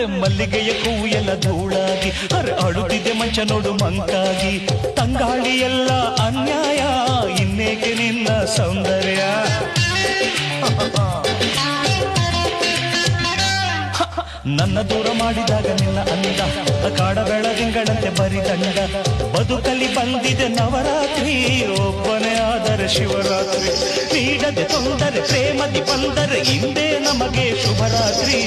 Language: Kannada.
ಮಲ್ಲಿಗೆಯ ಹೂವು ಎಲ್ಲ ಧೂಳಾಗಿ ಅಳುತ್ತಿದೆ ಮಂಚ ನೋಡು ಮಂಕಾಗಿ ತಂಗಾಳಿ ಎಲ್ಲ ಅನ್ಯಾಯ ಇನ್ನೇಕೆ ನಿನ್ನ ಸೌಂದರ್ಯ ನನ್ನ ದೂರ ಮಾಡಿದಾಗ ನಿನ್ನ ಅಂದ ಕಾಡ ಬೆಳದಿಂಗಳಂತೆ ಬರಿದಂಡ ಬದುಕಲಿ ಬಂದಿದೆ ನವರಾತ್ರಿ ಒಬ್ಬನೇ ಆದರೆ ಶಿವರಾತ್ರಿ ನೀಡದೆ ತೊಂದರೆ ಪ್ರೇಮದಿ ಬಂದರೆ ಹಿಂದೆ ನಮಗೆ ಶುಭರಾತ್ರಿ.